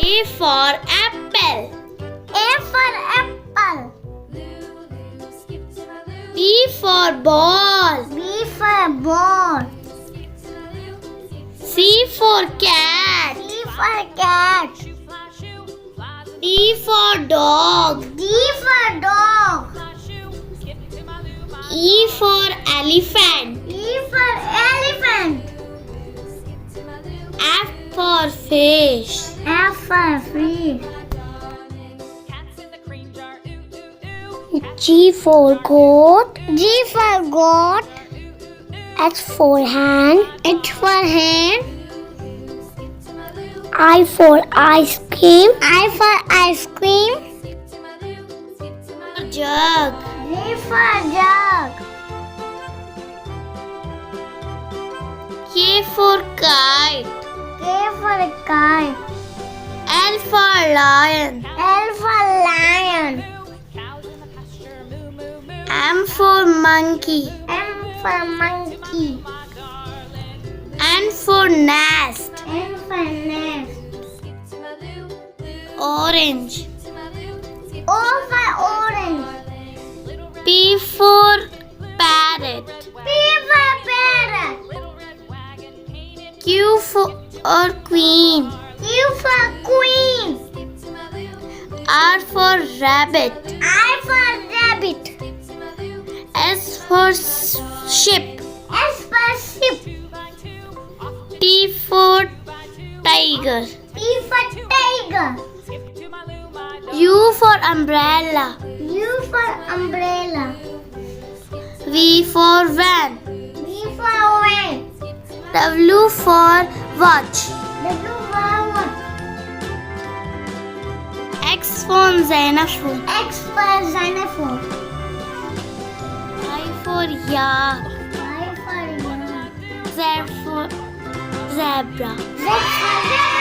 A for apple. A for apple. B for ball. B for ball. C for cat. C for cat. D for dog. D for dog. E for elephant. E for elephant. F for fish. F for fish. G for goat. G for goat. H for hand. H for hand. I for ice cream. I for ice cream. Jug. J for jug. K for kite. K for kite. L for lion. L for lion. M for monkey. M for monkey. N for nest. N for nest. Orange. O for orange. P for parrot. P for parrot. Q for queen. Q for queen. R for rabbit. I for rabbit. S for ship. S for ship. T for tiger. T for tiger. U for umbrella. U for umbrella. V for van. V for van. W for watch. W for what? X for xylophone. X for xylophone. Y for yak. Y for yak. Z for zebra. Z for zebra.